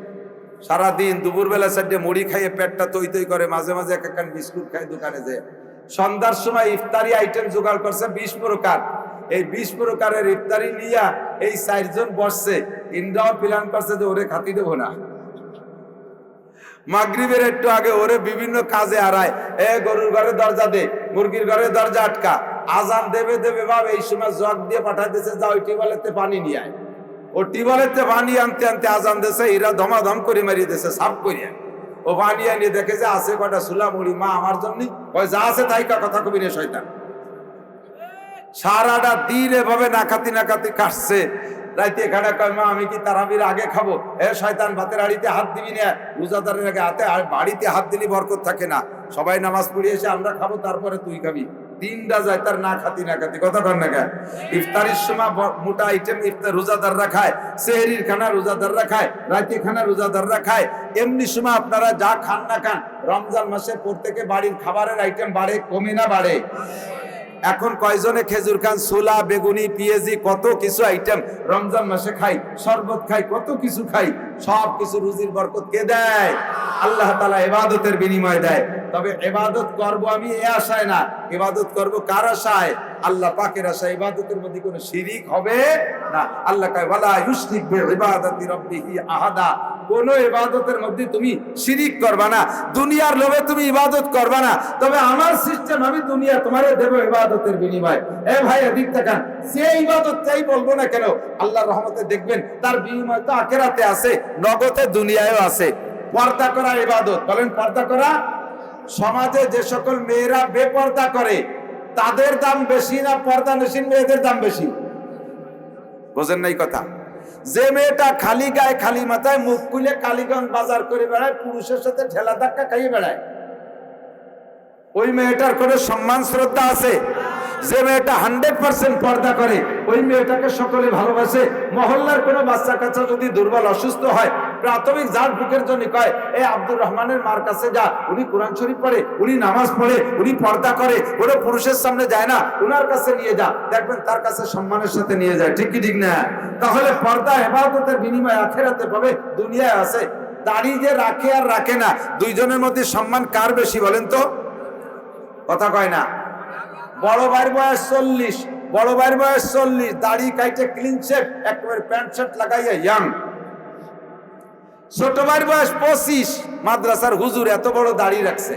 সারাদিন দুপুর বেলা সাইডে মুড়ি খাইয়ে পেটটা তৈ তৈ করে, মাঝে মাঝে এক একখান বিস্কুট খাই দোকানে যায়। সন্ধ্যার সময় ইফতারি আইটেম জোগাড় করছে 20 প্রকার। এই 20 প্রকারের ইফতারি নিয়া এই 4 জন বসছে, ইন্দ্রাও প্ল্যান করছে যে ওরে খাতি দেবো না। মাগরিবের একটু আগে ওরে বিভিন্ন কাজে হারায়, গরুর ঘরে দরজা দে, মুরগির ঘরে দরজা আটকা, আজান দেবে দেবে ভাব, এই সময় জগ দিয়ে পাঠাইতেছে যা ওই টিউবওয়েলেতে পানি নিয়ে আয়। ও টিউবওয়েলেতে পানি আনতে আনতে আজান দিয়েছে, এরা ধমাধম করে মারিয়ে দিয়েছে সাফ করিয়া। ও পানি আনিয়ে দেখে যে আছে কটা সুলা মুড়ি, মা আমার জন্য যা আছে তাই কথা কবি রে শয়তান। সারাটা দিন এভাবে না খাতি কাটছে। রাইতে এখানে কয় মা আমি কি তারাবির আগে খাবো, শয়তান ভাতের হাড়িতে হাত দিবি না, রোজাদারের আগে হাতে বাড়িতে হাত দিলি বরকত থাকে না। সবাই নামাজ পড়ে এসে আমরা খাবো, তারপরে তুই খাবি। দিনটা যায় তার না খাতি কথা কর না কেন। ইফতারির সময় মোটা আইটেম ইফতার রোজাদাররা খায়, সেহরির খানা রোজাদাররা খায়, রাতে খানা রোজাদাররা খায়। এমনি সময় আপনারা যা খান না খান, রমজান মাসে প্রত্যেকে বাড়ির খাবারের আইটেম বাড়ে, কমে না বাড়ে? এখন কয়জনে খেজুর খান, ছোলা, বেগুনি, পেঁয়াজি, কত কিছু আইটেম রমজান মাসে খাই, শরবত খাই, কত কিছু খাই। সব কিছু রুজির বরকত কে দেয়? আল্লাহ তাআলা ইবাদতের বিনিময় দেয়। তবে ইবাদত করব আমি এ আশায় না, ইবাদত করব কার আশায়? আল্লাহ পাকের আশায়। ইবাদতের মধ্যে কোনো শিরিক হবে না। আল্লাহ কয় ওয়ালা ইউশরিক বিইবাদাতি রাব্বিহি আহাদা, কোন ইবাদতের মধ্যে তুমি শিরিক করবা না, দুনিয়ার লোভে তুমি ইবাদত করবা না। তবে আমার সিস্টেম, আমি দুনিয়া তোমারে দেব ইবাদতের বিনিময়। ভাই এদিক তাকান, যে ইবাদত চাই বলবো না কেন, আল্লাহর রহমতে দেখবেন তার বিনিময় তো আখিরাতে আছে, নগদে দুনিয়ায়ও আছে। পর্দা করা ইবাদত, বলেন পর্দা করা। সমাজে যে সকল মেয়েরা বেপর্দা করে তাদের দাম বেশি না পর্দানশীল মেয়েদের দাম বেশি? বোঝেন নাই কথা? যে মেয়েটা খালি গায়ে খালি মাথায় মুখ খুলে কালীগঞ্জ বাজার করে বেড়ায়, পুরুষের সাথে ঠেলা ধাক্কা খাইয়ে বেড়ায়, ওই মেয়েটার কোনো সম্মান শ্রদ্ধা আছে? যে মেয়েটা 100% পর্দা করে ওই মেয়েটাকে সকলে ভালোবাসে। মহল্লার কোনো বাচ্চা কাচ্চা যদি দুর্বল অসুস্থ হয়, প্রাথমিক যার বুকের জন্য কয় আব্দুর রহমানের মার কাছে যা, উনি কোরআন শরীফ পড়ে, উনি নামাজ পড়ে, উনি পর্দা করে, কোনো পুরুষের সামনে যায় না, উনার কাছে নিয়ে যা, দেখবেন তার কাছে সম্মানের সাথে নিয়ে যায়। ঠিক কি ঠিক না? তাহলে পর্দা ইবাদতের বিনিময় আখিরাতে পাবে, দুনিয়ায় আছে। দাড়ি যে রাখে আর রাখে না, দুইজনের মধ্যে সম্মান কার বেশি বলেন তো? কথা কয় না। বড় ভাইয়ের বয়স 40, বড় ভাইয়ের বয়স 40, দাড়ি কাইটে ক্লিন শেভ, একেবারে প্যান্ট শার্ট লাগাইয়া ইয়াং। ছোট ভাইয়ের বয়স 25, মাদ্রাসার হুজুর, এত বড় দাড়ি রাখছে।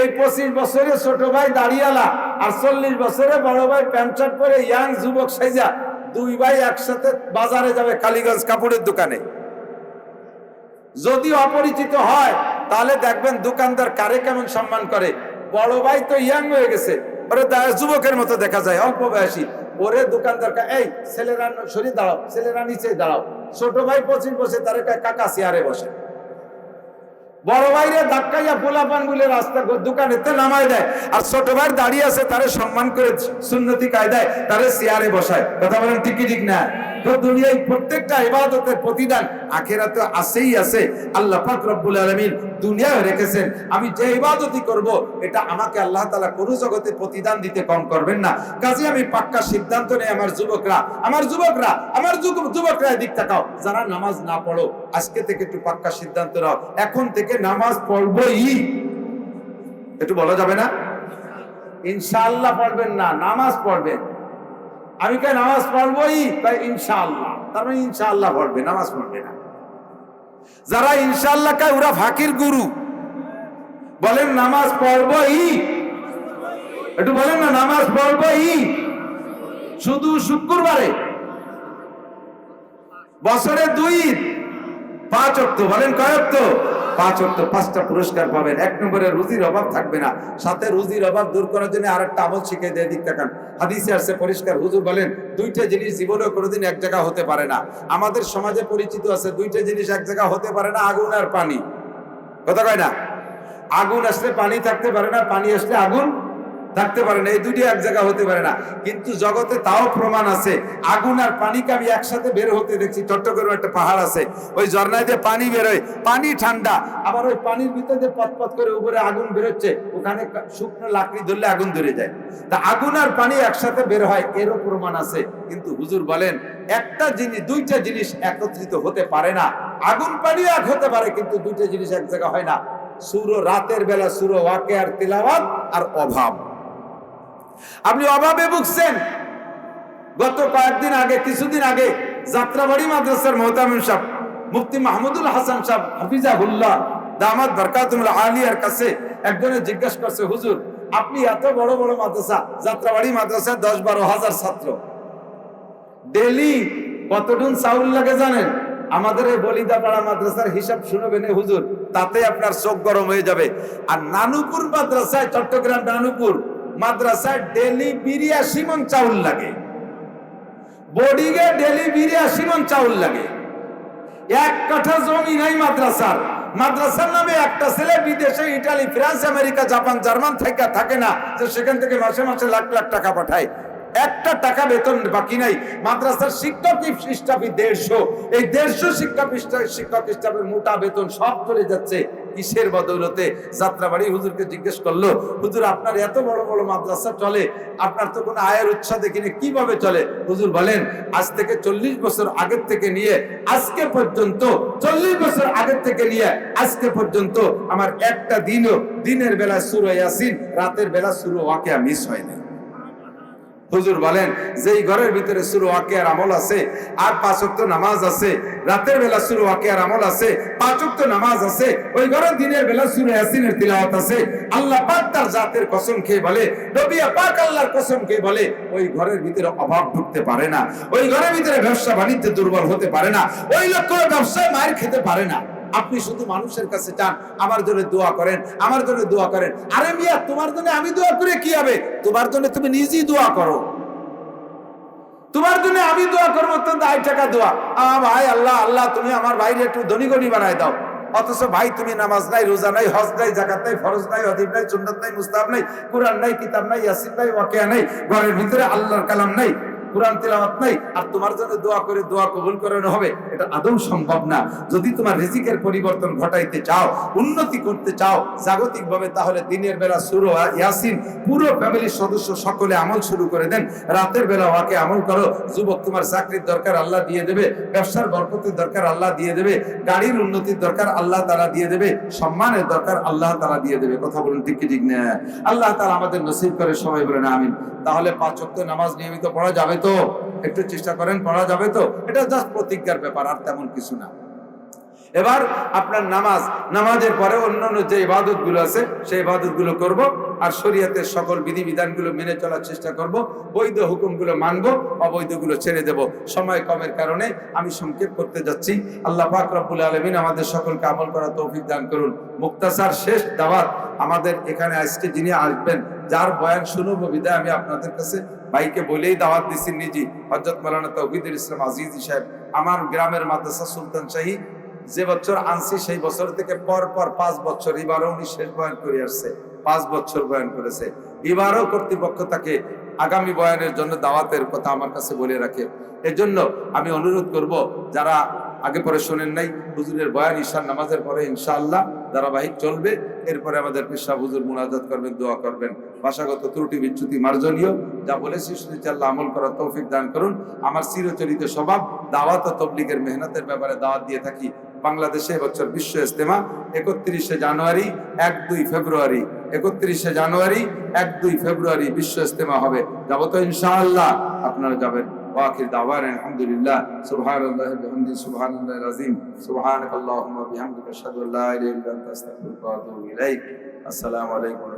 এই 25 বছরে ছোট ভাই দাড়িওয়ালা, আর 40 বছরে বড় ভাই প্যান্ট শার্ট পরে ইয়াং যুবক সাইজা, দুই ভাই একসাথে বাজারে যাবে কালীগঞ্জ কাপড়ের দোকানে। যদি অপরিচিত হয় তাহলে দেখবেন দোকানদার কারে কেমন সম্মান করে। বড় ভাই তো ইয়াং হয়ে গেছে, ওরে যুবকের মতো দেখা যায়, অল্প বয়সী। ওরে দোকানদার এই ছেলেরা সরিয়ে দাঁড়াও, ছেলেরা নিচে দাঁড়াও। ছোট ভাই 25 বসে, তারে কাকা চেয়ারে বসে। বড় ভাইরে ধাক্কাইয়া পোলাপান গুলে রাস্তা দোকানেতে নামায় দেয়, আর ছোট ভাই দাঁড়িয়ে আছে, তারে সম্মান করে সুন্নতি কায়দায় তারে চেয়ারে বসায়। কথা বলেন ঠিক কি ঠিক না? তো দুনিয়ায় প্রত্যেকটা ইবাদতের প্রতিদান আখিরাতে আছেই আছে। আল্লাহ পাক রব্বুল আলামিন দুনিয়ায় রেখেছেন, আমি যে ইবাদতই করব এটা আমাকে আল্লাহ তাআলা কোন জগতে প্রতিদান দিতে কম করবেন না। কাজে আমি পাক্কা সিদ্ধান্ত নেই, আমার যুবকরা এদিক তাকাও, যারা নামাজ না পড়ো আজকে থেকে একটু পাক্কা সিদ্ধান্ত নাও, এখন থেকে নামাজ পড়বই। একটু বলা যাবে না? ইনশাআল্লাহ পড়বেন না, নামাজ পড়বেন। আমি কে নামাজ পড়বই, তাই ইনশাআল্লাহ, তার মানে ইনশাআল্লাহ পড়বে, নামাজ পড়বে না। যারা ইনশাআল্লাহ কয় ওরা ফাকির গুরু, বলেন নামাজ পড়বই, একটু বলেন না নামাজ পড়বই। শুধু শুক্রবারে, বছরে 2 ঈদ, 5 ওয়াক্ত। বলেন কয় ওয়াক্ত? 5 ওয়াক্ত। 5টা পুরস্কার পাবেন। 1 নম্বরে রুজির অভাব থাকবে না। সাথে রুজির অভাব দূর করার জন্য আরেকটা আমল শিখিয়ে দেয়। দিক তাকান, হাদিসে আসছে পরিষ্কার। হুজুর বলেন 2টা জিনিস জীবনে কোনোদিন এক জায়গা হতে পারে না। আমাদের সমাজে পরিচিত আছে 2টা জিনিস এক জায়গা হতে পারে না, আগুন আর পানি। কথা কয় না? আগুন আসলে পানি থাকতে পারে না, পানি আসলে আগুন থাকতে পারে না। এই দুটি এক জায়গা হতে পারে না। কিন্তু জগতে তাও প্রমাণ আছে, আগুন আর পানিকে আমি একসাথে বের হতে দেখছি। চট্টগ্রামে একটা পাহাড় আছে, ওই ঝর্ণায় দিয়ে পানি বেরোয়, পানি ঠান্ডা, আবার ওই পানির ভিতরে যে পথ করে উপরে আগুন বেরোচ্ছে, ওখানে শুকনো লাকড়ি ধরলে আগুন ধরে যায়। তা আগুন আর পানি একসাথে বের হয়, এরও প্রমাণ আছে। কিন্তু হুজুর বলেন একটা জিনিস, 2টা জিনিস একত্রিত হতে পারে না। আগুন পানি এক হতে পারে, কিন্তু 2টা জিনিস এক জায়গা হয় না। সূরা রাতের বেলা সূরা ওয়াকিয়ার তিলাওয়াত আর অভাব। আপনি অভাবে ভুগছেন। গত কয়েকদিন আগে, কিছুদিন আগে যাত্রাবাড়ি মাদ্রাসার মোহতামিম সাহেব মুফতি মাহমুদুল হাসান সাহেব হাফিজাহুল্লাহ দামাত বারকাতুল আলিয়ার কাছে একজনে জিজ্ঞাসা করছে, হুজুর আপনি এত বড় বড় মাদ্রাসা, যাত্রাবাড়ি মাদ্রাসায় 10-12 হাজার ছাত্র, ডেলি কত টন চাউল লাগে জানেন? আমাদের এই বলিদাপাড়া মাদ্রাসার হিসাব শুনবেন হুজুর, তাতে আপনার চোখ গরম হয়ে যাবে। আর নানুপুর মাদ্রাসায়, চট্টগ্রাম নানুপুর মাদ্রাসায় ডেলি 82 মণ চাউল লাগে। বোর্ডিংয়ে ডেলি 82 মণ চাউল লাগে। 1 কাঠা জমি নাই মাদ্রাসার। মাদ্রাসার নামে একটা ছেলে বিদেশে, Italy, France, America, Japan, German থেকে থাকে না যে সেখান থেকে মাসে মাসে লাখ লাখ টাকা পাঠায়। একটা টাকা বেতন বাকি নাই। মাদ্রাসার শিক্ষক স্টাফই 150। এই 150 শিক্ষক স্টাফের মোটা বেতন সব চলে যাচ্ছে কিসের বদৌলতে? যাত্রাবাড়ি হুজুরকে জিজ্ঞেস করলো, হুজুর আপনার এত বড় বড় মাদ্রাসা চলে, আপনার তো কোনো আয়ের উৎস দেখিনি, কিভাবে চলে? হুজুর বলেন আজ থেকে 40 বছর আগের থেকে নিয়ে আজকে পর্যন্ত, 40 বছর আগের থেকে নিয়ে আজকে পর্যন্ত আমার একটা দিনও দিনের বেলা সূরা ইয়াসিন, রাতের বেলা সূরা ওয়াকিয়া মিস হয়নি। হুজুর বলেন যেই ঘরের ভিতরে সূরা ওয়াকিয়ার আমল আছে আর 5 ওয়াক্ত নামাজ আছে, রাতের বেলা সূরা ওয়াকিয়ার আমল আছে, 5 ওয়াক্ত নামাজ আছে, ওই ঘরে দিনের বেলা সূরা ইয়াসিনের তিলাওয়াত আছে, আল্লাহ পাক তার জাতের কসম খেয়ে বলে, নবী পাক আল্লাহর কসম খেয়ে বলে, ওই ঘরের ভিতরে অভাব ঢুকতে পারে না, ওই ঘরের ভিতরে ব্যবসা বাণিজ্য দুর্বল হতে পারে না, ওই লোক ব্যবসায় মার খেতে পারে না। আপনি শুধু মানুষের কাছে চান আমার জন্য দোয়া করেন, আমার জন্য দোয়া করেন। আরে মিয়া, তোমার জন্য আমি দোয়া করে কি হবে? তোমার জন্য তুমি নিজেই দোয়া করো। তোমার জন্য আমি দোয়া করবো তো 2 টাকা দোয়া, ভাই আল্লাহ আল্লাহ তুমি আমার ভাইরে একটু ধনী গনি বানায় দাও। অথচ ভাই তুমি নামাজ নাই, রোজা নাই, হজ নাই, যাকাত নাই, ফরজ নাই, ওয়াজিব নাই, সুন্নাত নাই, মুস্তাহাব নাই, কুরআন নাই, কিতাব নাই, ইয়াসিন নাই, ওয়াকিয়া নাই, ঘরের ভিতরে আল্লাহর কালাম নাই, কুরআন তেলাওয়াত নাই, আর তোমার জন্য দোয়া করে দোয়া কবুল করানো হবে? এটা আদৌ সম্ভব না। যদি তোমার রিজিকের পরিবর্তন ঘটাইতে চাও, উন্নতি করতে চাও জাগতিকভাবে, তাহলে দিনের বেলা সূরা ইয়াসিন পুরো ফ্যামিলির সদস্য সকলে আমল শুরু করে দেন, রাতের বেলা ওয়াকে আমল করো। যুবক তোমার চাকরির দরকার আল্লাহ দিয়ে দেবে, ব্যবসার বরকতের দরকার আল্লাহ দিয়ে দেবে, গাড়ির উন্নতির দরকার আল্লাহ তাআলা দিয়ে দেবে, সম্মানের দরকার আল্লাহ তাআলা দিয়ে দেবে। কথা বলুন ঠিক কি ঠিক না? আল্লাহ তাআলা আমাদের নসিব করে, সবাই বলেন আমিন। তাহলে 5 ওয়াক্ত নামাজ নিয়মিত পড়া যাবে তো? একটু চেষ্টা করেন, পড়া যাবে তো? এটা জাস্ট প্রতিজ্ঞার ব্যাপার, আর তেমন কিছু না। এবার আপনার নামাজের পরে অন্যান্য যে ইবাদত গুলো আছে সেই ইবাদত গুলো করবো, আর শরীয়তের সকল বিধিবিধান গুলো মেনে চলার চেষ্টা করব, বৈধ হুকুম গুলো মানবো, অবৈধ গুলো ছেড়ে দেব। সময় কমের কারণে আমি সংক্ষেপ করতে যাচ্ছি। আল্লাহ পাক রব্বুল আলামিন আমাদের সকলকে আমল করার তৌফিক দান করুন। মুক্তাসার শেষ দাওয়াত আমাদের এখানে আজকে যিনি আসবেন, যার বয়ান শুনবো, বিদায় আমি আপনাদের কাছে ভাইকে বলেই দাওয়াত দিচ্ছি নিজে, হযরত মাওলানা তৌহিদুল ইসলাম আজিজি সাহেব, আমার গ্রামের মাদ্রাসা সুলতান শাহী, যে বছর আনছি সেই বছর থেকে পর 5 বছর, এবারও উনি শেষ বয়ান করে আসছে, 5 বছর বয়ান করেছে। এবারও কর্তৃপক্ষ তাকে আগামী বয়ানের জন্য দাওয়াতের কথা আমার কাছে বলে রাখে। এজন্য আমি অনুরোধ করব, যারা আগে পরে শোনেন নাই, হুজুরের বয়ান ঈশার নামাজের পরে ইনশাআল্লাহ ধারাবাহিক চলবে। এরপরে আমাদের পেশাব হুজুর মুনাজাত করবেন, দোয়া করবেন। ভাষাগত ত্রুটি বিচ্যুতি মার্জনীয়, যা বলেছি শুনেছি, আল্লাহ আমল করার তৌফিক দান করুন। আমার চিরচরিত স্বভাব দাওয়াত ও তবলিগের মেহনতের ব্যাপারে দাওয়াত দিয়ে থাকি। বাংলাদেশে এবছর বিশ্ব ইজতেমা 31শে জানুয়ারি, 1-2 ফেব্রুয়ারি, 31শে জানুয়ারি, 1-2 ফেব্রুয়ারি বিশ্ব ইজতেমা হবে। যাব তো ইনশাআল্লাহ? আপনারা যাবেন। ওয়াখির দাওয়ানা আলহামদুলিল্লাহ, সুবহানাল্লাহি ওয়া বিহামদিহি, সুবহানাল্লাহিল আযীম, সুবহানাকাল্লাহুম্মা ওয়া বিহামদিকা, আশহাদু আল্লা ইলাহা ইল্লা আনতা, আস্তাগফিরুকা ওয়া আতুবু ইলাইক। আসসালামু আলাইকুম।